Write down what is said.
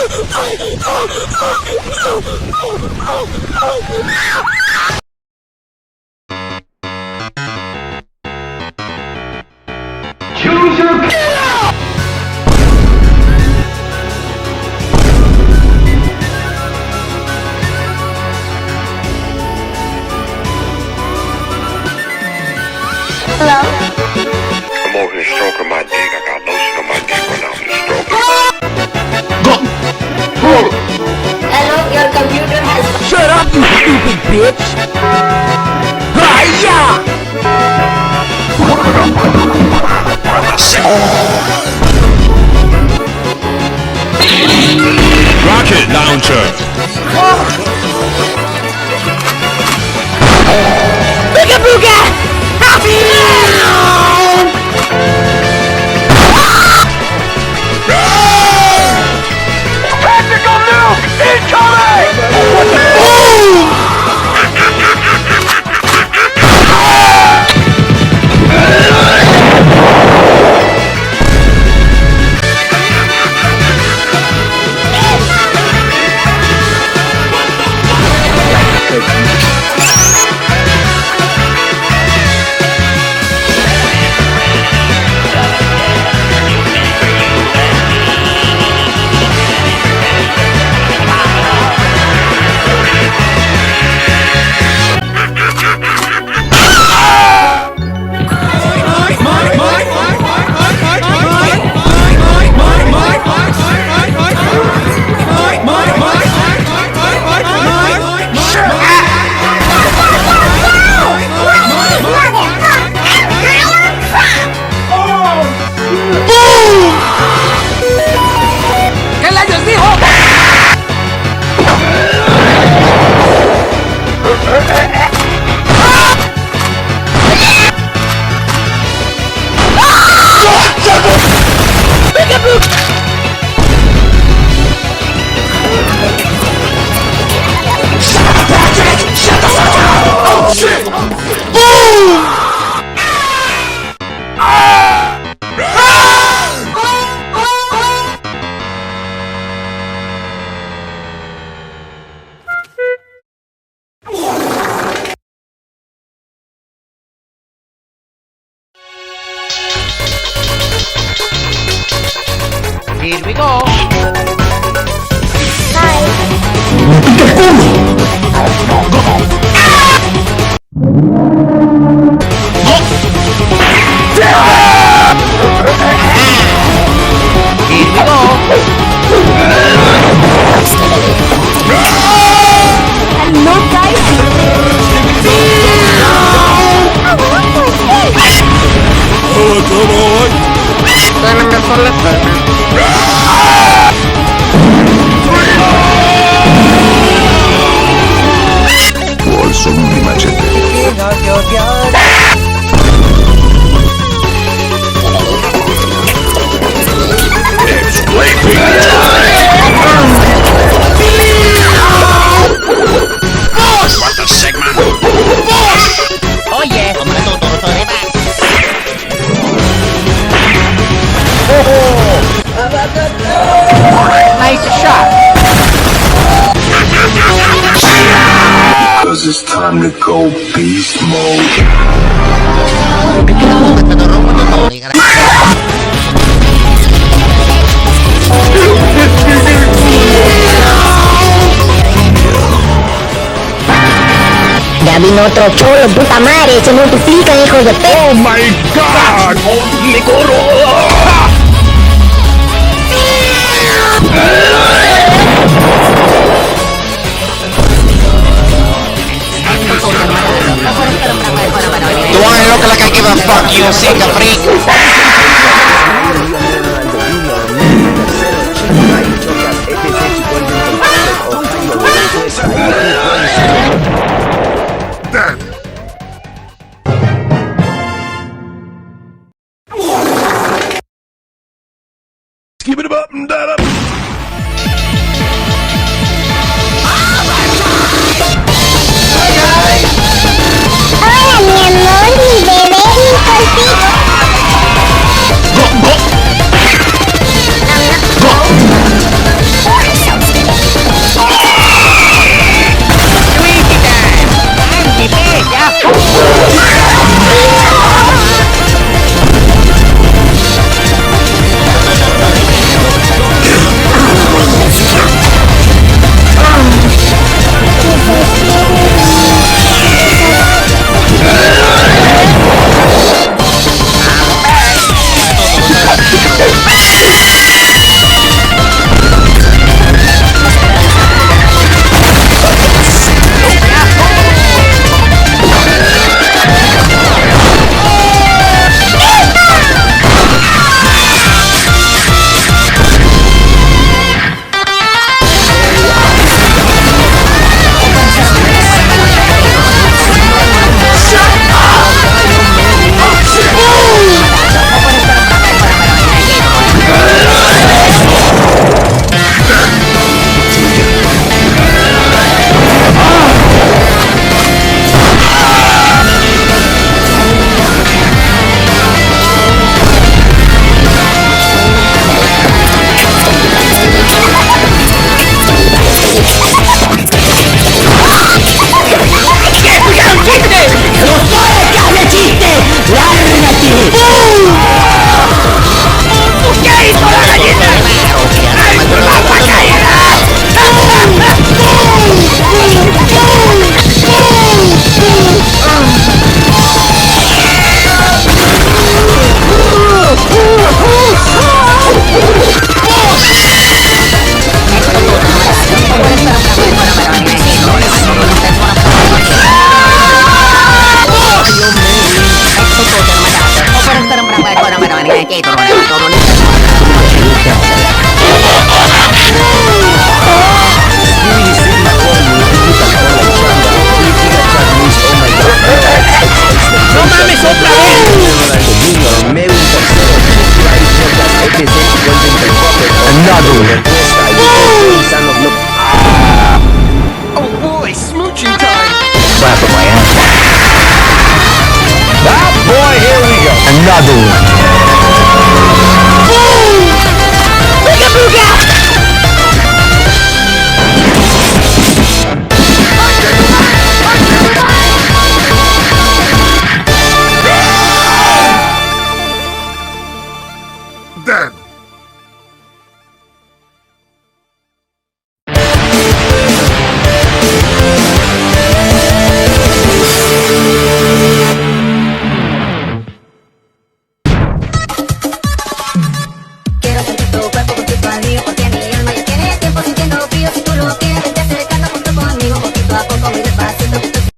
Choose your kill! Hello? I'm over here stroking my dick. I got lotion on my dick when I'm stroking. Hello, your computer has... Shut up, you stupid bitch! Hiya! Rocket launcher! Bigga booga! Tactical nuke incoming! Here we go! Here we go! Hello, guys! Bolso mi machete. Escaping What the segment? Oye, como la todo de más. Nice shot! Cause it's time to go beast mode. Ya vino otro cholo, puta madre, se multiplican, hijos de perro. Oh my god! ¡Me corro! You wanna look like I give a fuck, you sick freak? Keep it up and down up! Hola, mi amor, mi bebé, mi cosita. ¡No mames, otra vez! Oh boy, smooching time! Slap of my ass. Ah boy, here we go! Another one. Booga booga! Dead. Quiero sentir tu cuerpo junto al mío, porque mi alma ya tiene tiempo sintiendo frío. Si tú lo quieres, vente acercando junto conmigo, poquito a poco, muy despacito.